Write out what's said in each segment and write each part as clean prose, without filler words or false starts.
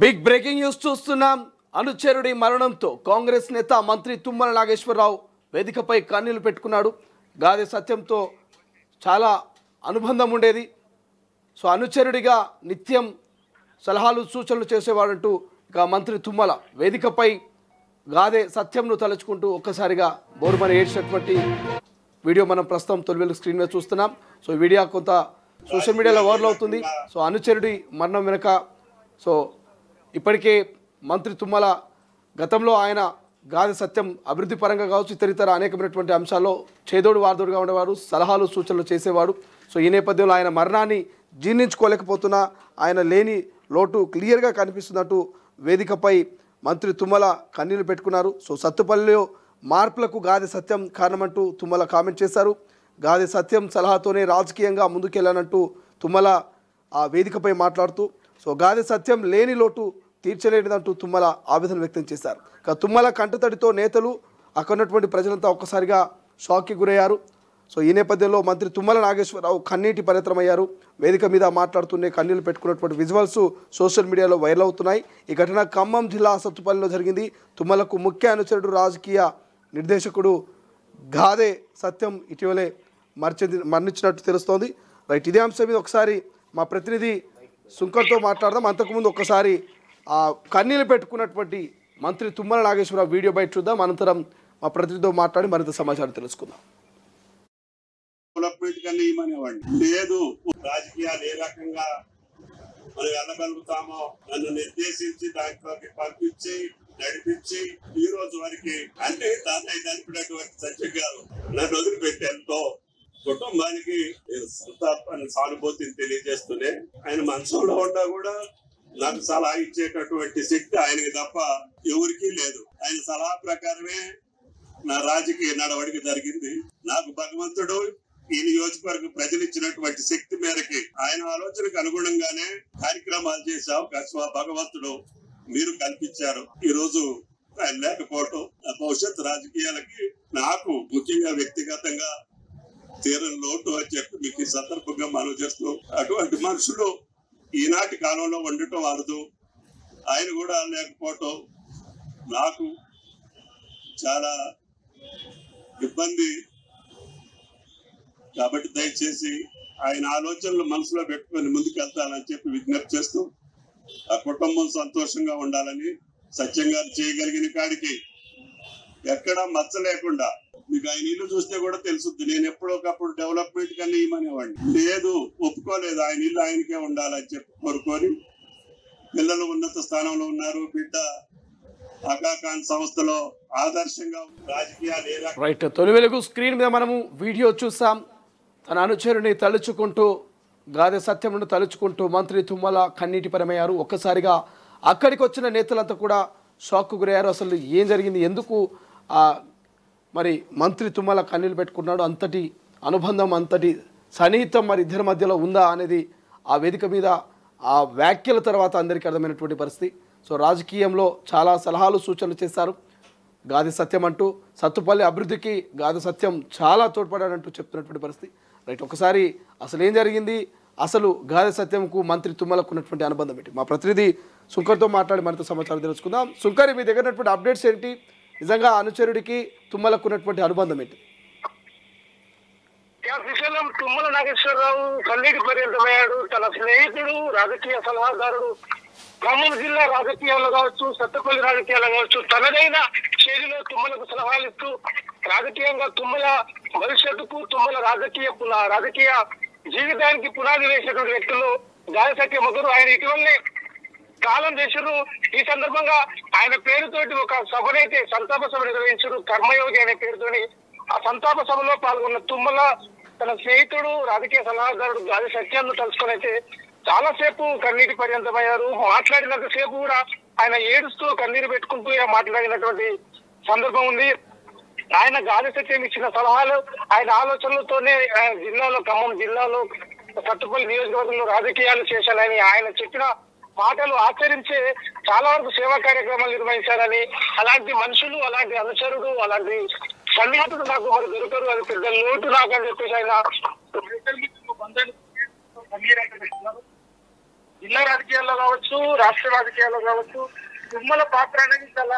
Big breaking news చూస్తున్నాం. అనుచరుడి మరణంతో కాంగ్రెస్ నేత మంత్రి తుమ్మల నాగేశ్వరరావు వేదికపై కన్నీళ్లు పెట్టుకున్నాడు. గాదె సత్యంతో చాలా అనుబంధం ఉండేది. సో అనుచరుడిగా నిత్యం సలహాలు సూచనలు చేసేవాడంటూ ఇక మంత్రి తుమ్మల వేదికపై గాదె సత్యంను తలుచుకుంటూ ఒక్కసారిగా బోరుమని ఏడ్చినటువంటి వీడియో మనం ప్రస్తుతం తొలి స్క్రీన్ మీద చూస్తున్నాం. సో ఈ వీడియో కొంత సోషల్ మీడియాలో వైరల్ అవుతుంది. సో అనుచరుడి మరణం వెనుక సో ఇప్పటికే మంత్రి తుమ్మల గతంలో ఆయన గాదె సత్యం అభివృద్ధి పరంగా కావచ్చు ఇతరితర అనేకమైనటువంటి అంశాల్లో చేదోడు వార్దోడుగా ఉండేవారు, సలహాలు సూచనలు చేసేవాడు. సో ఈ నేపథ్యంలో ఆయన మరణాన్ని జీర్ణించుకోలేకపోతున్నా ఆయన లేని లోటు క్లియర్గా కనిపిస్తున్నట్టు వేదికపై మంత్రి తుమ్మల కన్నీళ్లు పెట్టుకున్నారు. సో సత్తుపల్లిలో మార్పులకు గాదె సత్యం కారణమంటూ తుమ్మల కామెంట్ చేశారు. గాదె సత్యం సలహాతోనే రాజకీయంగా ముందుకెళ్లానంటూ తుమ్మల ఆ వేదికపై మాట్లాడుతూ సో గాదె సత్యం లేని లోటు తీర్చలేనిదంటూ తుమ్మల ఆవేదన వ్యక్తం చేశారు. ఇక తుమ్మల కంటతడితో నేతలు అక్కడ ఉన్నటువంటి ప్రజలంతా ఒక్కసారిగా షాక్కి గురయ్యారు. సో ఈ నేపథ్యంలో మంత్రి తుమ్మల నాగేశ్వరరావు కన్నీటి పరిమితమయ్యారు. వేదిక మీద మాట్లాడుతూనే కన్నీళ్లు పెట్టుకున్నటువంటి విజువల్స్ సోషల్ మీడియాలో వైరల్ అవుతున్నాయి. ఈ ఘటన ఖమ్మం జిల్లా సత్తుపల్లిలో జరిగింది. తుమ్మలకు ముఖ్య అనుచరుడు రాజకీయ నిర్దేశకుడు గాదె సత్యం ఇటీవలే మరణించినట్టు తెలుస్తోంది. రైట్, ఇదే అంశం మీద ఒకసారి మా ప్రతినిధి సుంకర్తో మాట్లాడదాం. అంతకుముందు ఒకసారి ఆ కన్నీళ్లు పెట్టుకున్నటువంటి మంత్రి తుమ్మల నాగేశ్వరరావు వీడియో బయట చూద్దాం. అనంతరం మా ప్రతినిధితో మాట్లాడి మరింత సమాచారం తెలుసుకుందాం. లేదు రాజకీయాలు ఏ రకంగా మనం వెళ్ళగలుగుతామో నన్ను నిర్దేశించి దాంట్లోకి పంపించి నడిపించి ఈ రోజు వరకు అంటే తాతయ్య నడిపినటువంటి సత్యం గారు నన్ను వదిలిపెట్టేంతో కుటుంబానికి సానుభూతిని తెలియజేస్తూనే ఆయన మనసులో ఉన్నా కూడా నాకు సలహా ఇచ్చేటటువంటి శక్తి ఆయనకి తప్ప ఎవరికీ లేదు. ఆయన సలహా ప్రకారమే నా రాజకీయ నడవడిక జరిగింది. నాకు భగవంతుడు ఈ నియోజకవర్గ ప్రజలు ఇచ్చినటువంటి శక్తి మేరకి ఆయన ఆలోచనకు అనుగుణంగానే కార్యక్రమాలు చేసే అవకాశం భగవంతుడు మీరు కల్పించారు. ఈ రోజు ఆయన లేకపోవటం నా భవిష్యత్ రాజకీయాలకి నాకు ముఖ్యంగా వ్యక్తిగతంగా తీరని లోటు అని చెప్పి మీకు ఈ సందర్భంగా మనం చేస్తూ అటువంటి మనుషులు ఈనాటి కాలంలో ఉండటం అరుదు. ఆయన కూడా లేకపోవటం నాకు చాలా ఇబ్బంది. కాబట్టి దయచేసి ఆయన ఆలోచనలు మనసులో పెట్టుకొని ముందుకెళ్తానని చెప్పి విజ్ఞప్తి చేస్తూ ఆ కుటుంబం సంతోషంగా ఉండాలని సత్యంగా చేయగలిగిన కాడికి ఎక్కడా మచ్చ లేకుండా మీకు ఆయన ఇల్లు చూస్తే కూడా తెలుసుద్ది. నేను ఎప్పుడొకప్పుడు డెవలప్మెంట్ కన్నా ఇవ్వమనేవాడిని, లేదు ఒప్పుకోలేదు. ఆయన ఇల్లు ఆయనకే ఉండాలని చెప్పి కోరుకొని పిల్లలు ఉన్నత స్థానంలో ఉన్నారు. బిడ్డ ఆకాకాన్ సంస్థలో ఆదర్శంగా రాజకీయాలు రైట్. తొలి వెలుగు స్క్రీన్ మీద మనము వీడియో చూసాం. తన అనుచరుని తలుచుకుంటూ గాదె సత్యంను తలుచుకుంటూ మంత్రి తుమ్మల కన్నీటి పరమయ్యారు. ఒక్కసారిగా అక్కడికి వచ్చిన నేతలంతా కూడా షాక్కు గురయ్యారు. అసలు ఏం జరిగింది, ఎందుకు మరి మంత్రి తుమ్మల కన్నీళ్ళు పెట్టుకున్నాడు, అంతటి అనుబంధం అంతటి సన్నిహితం మరి ఇద్దరి మధ్యలో ఉందా అనేది ఆ వేదిక మీద ఆ వ్యాఖ్యల తర్వాత అందరికీ అర్థమైనటువంటి పరిస్థితి. సో రాజకీయంలో చాలా సలహాలు సూచనలు చేశారు గాదె సత్యం అంటూ. సత్తుపల్లి అభివృద్ధికి గాదె సత్యం చాలా తోడ్పడాడంటూ చెప్తున్నటువంటి పరిస్థితి. రైట్, ఒకసారి అసలు ఏం జరిగింది, అసలు గాదె సత్యంకు మంత్రి తుమ్మలకు ఉన్నటువంటి అనుబంధం ఏంటి, మా ప్రతినిధి సుంకర్తో మాట్లాడి మరింత సమాచారం తెలుసుకుందాం. సుంకర్, మీ దగ్గర ఉన్నటువంటి అప్డేట్స్ ఏంటి, నిజంగా అనుచరుడికి తుమ్మలకు ఉన్నటువంటి అనుబంధం ఏంటి? తుమ్మల నాగేశ్వరరావు కన్నీటి పర్యంతమయ్యాడు. తన స్నేహితుడు రాజకీయ సలహాదారుడు ఖమ్మం జిల్లా రాజకీయాల్లో కావచ్చు సత్తపల్లి రాజకీయాల్లో కావచ్చు తనదైన శైలిలో తుమ్మలకు సలహాలు ఇస్తూ రాజకీయంగా తుమ్మల భవిష్యత్తుకు తుమ్మల రాజకీయ జీవితానికి పునాది వేసినటువంటి వ్యక్తులు గాదె సత్యం ఒకరు. ఆయన ఇటీవలనే కాలం చేశారు. ఈ సందర్భంగా ఆయన పేరుతోటి ఒక సభనైతే సంతాప సభ నిర్వహించారు. కర్మయోగి అనే పేరుతోని ఆ సంతాప సభలో పాల్గొన్న తుమ్మల తన స్నేహితుడు రాజకీయ సలహాదారుడు గాదె సత్యాన్ని తలుచుకొని అయితే చాలాసేపు కన్నీటి పర్యంతమయ్యారు. మాట్లాడినంత సేపు కూడా ఆయన ఏడుస్తూ కన్నీరు పెట్టుకుంటూ మాట్లాడినటువంటి సందర్భం ఉంది. ఆయన గాదె సత్యం ఇచ్చిన సలహాలు ఆయన ఆలోచనలతోనే జిల్లాలో ఖమ్మం జిల్లాలో సత్తుపల్లి నియోజకవర్గంలో రాజకీయాలు చేశానని ఆయన చెప్పిన మాటలు ఆచరించే చాలా వరకు సేవా కార్యక్రమాలు నిర్వహించారని, అలాంటి మనుషులు అలాంటి అనుచరుడు అలాంటి సన్నిహితుడు నాకు మరి దొరకరు, అది పెద్ద లోటు నాకు అని చెప్పేసి ఆయన జిల్లా రాజకీయాల్లో కావచ్చు, రాష్ట్ర రాజకీయాల్లో కావచ్చు, తుమ్మల పాత్ర అనేది చాలా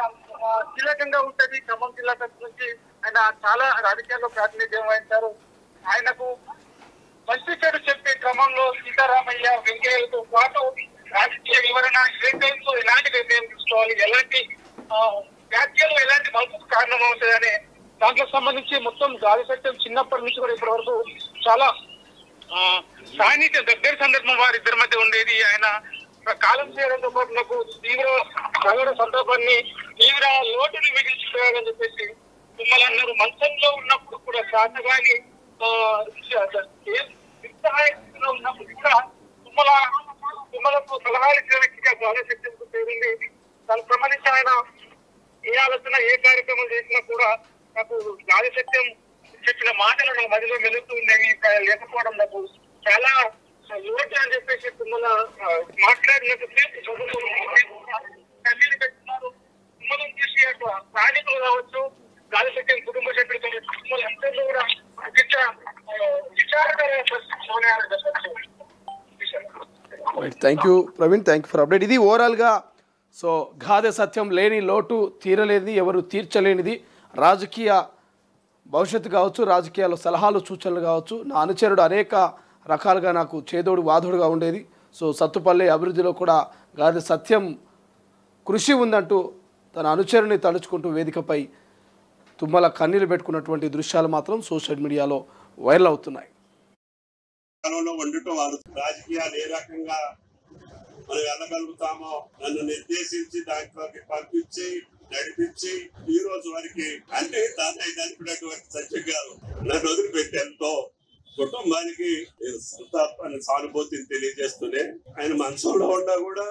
కీలకంగా ఉంటది. ఖమ్మం జిల్లా తరఫు నుంచి ఆయన చాలా రాజకీయాల్లో ప్రాతినిధ్యం వహించారు. ఆయనకు మంచి చెడు చెప్పే క్రమంలో సీతారామయ్య, వెంకయ్యతో పాటు రాజకీయ వివరణ ఏ టైంలో ఎలాంటి నిర్ణయం తీసుకోవాలి, ఎలాంటి వ్యాఖ్యలు ఎలాంటి మలుపుకు కారణమవుతాయనే దాంట్లో సంబంధించి మొత్తం గాలి సత్యం చిన్నప్పటి నుంచి కూడా ఇప్పటి వరకు చాలా సాన్నిధ్య దగ్గర సందర్భం వారిద్దరి మధ్య ఉండేది. ఆయన కాలం చేయడంతో పాటు నాకు తీవ్ర ప్రగడ సందర్భాన్ని తీవ్ర లోటుని మిగిల్చిపోయాడని చెప్పేసి తుమ్మల అన్నారు. మంచంలో ఉన్నప్పుడు కూడా శాతగాని నిస్సహాయంలో ఉన్నప్పుడు కూడా తుమ్మలకు సలహాలు ఇచ్చిన వ్యక్తిగా గాలిశక్తికి పేరుంది. దానికి సంబంధించి ఆయన ఏ ఆలోచన ఏ కార్యక్రమం చేసినా కూడా నాకు గాలిశక్త్యం చెప్పిన మాటలు నా మదిలో మెలుగుతూ ఉండేవి. లేకపోవడం నాకు చాలా లోటు అని చెప్పేసి తుమ్మల మాట్లాడినంతసేపు కన్నీరు పెట్టున్నారు. తుమ్మలం చేసి అటు స్థానికులు కావచ్చు, గాలిశక్త్యం కుటుంబ సభ్యులతో తుమ్మల అందరిలో కూడా విచారకర thank you Praveen, thank you for update. ఇది ఓవరాల్గా సో గాదె సత్యం లేని లోటు తీరలేనిది, ఎవరు తీర్చలేనిది, రాజకీయ భవిష్యత్తు కావచ్చు, రాజకీయాల్లో సలహాలు సూచనలు కావచ్చు. నా అనుచరుడు అనేక రకాలుగా నాకు చేదోడు వాదోడుగా ఉండేది. సో సత్తుపల్లి అభివృద్ధిలో కూడా గాదె సత్యం కృషి ఉందంటూ తన అనుచరుని తలుచుకుంటూ వేదికపై తుమ్మల కన్నీళ్లు పెట్టుకున్నటువంటి దృశ్యాలు మాత్రం సోషల్ మీడియాలో వైరల్ అవుతున్నాయి. ఉండటం రాజకీయాలు ఏ రకంగా మనం వెళ్ళగలుగుతామో నన్ను నిర్దేశించి దాంట్లోకి పంపించి నడిపించి ఈ రోజు వరకు అంటే తాతయ్య చనిపోయినటువంటి సత్యం గారు నన్ను వదిలిపెట్టేంతో కుటుంబానికి సంతాపాన్ని సానుభూతిని తెలియజేస్తూనే ఆయన మనసులో ఉన్నా కూడా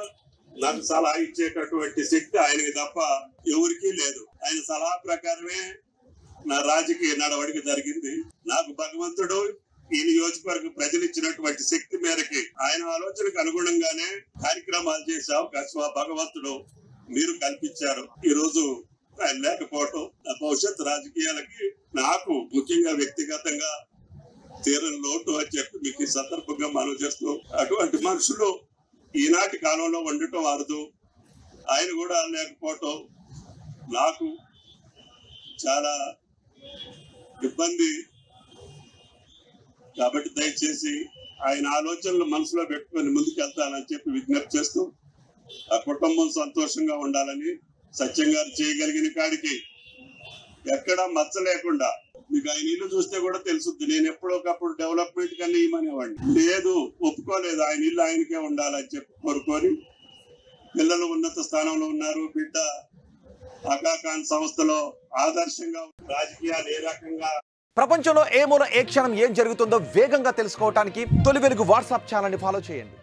నాకు సలహా ఇచ్చేటటువంటి శక్తి ఆయనకి తప్ప ఎవరికీ లేదు. ఆయన సలహా ప్రకారమే నా రాజకీయ నడవడిక జరిగింది. నాకు భగవంతుడు ఈ నియోజకవర్గ ప్రజలు ఇచ్చినటువంటి శక్తి మేరకి ఆయన ఆలోచనకు అనుగుణంగానే కార్యక్రమాలు చేసే అవకాశం భగవంతుడు మీరు కల్పించారు. ఈ రోజు ఆయన లేకపోవటం నా భవిష్యత్ రాజకీయాలకి నాకు ముఖ్యంగా వ్యక్తిగతంగా తీరని లోటు అని చెప్పి మీకు ఈ సందర్భంగా మనం చేస్తూ అటువంటి మనుషులు ఈనాటి కాలంలో ఉండటం అరుదు. ఆయన కూడా లేకపోవటం నాకు చాలా ఇబ్బంది. కాబట్టి దయచేసి ఆయన ఆలోచనలు మనసులో పెట్టుకొని ముందుకెళ్తానని చెప్పి విజ్ఞప్తి చేస్తూ ఆ కుటుంబం సంతోషంగా ఉండాలని సత్యం గారు చేయగలిగిన కాడికి ఎక్కడా మచ్చ లేకుండా మీకు ఆయన ఇల్లు చూస్తే కూడా తెలుసుద్ది. నేను ఎప్పుడొకప్పుడు డెవలప్మెంట్ కన్నా ఇవ్వమనేవాడిని, లేదు ఒప్పుకోలేదు. ఆయన ఇల్లు ఆయనకే ఉండాలని చెప్పి కోరుకొని పిల్లలు ఉన్నత స్థానంలో ఉన్నారు. బిడ్డ అకాకాన్ సంస్థలో ఆదర్శంగా రాజకీయాలు ఏ రకంగా ప్రపంచంలో ఏ మూల ఏ క్షణం ఏం జరుగుతుందో వేగంగా తెలుసుకోవడానికి తొలి వెలుగు వాట్సాప్ ఛానల్ని ఫాలో చేయండి.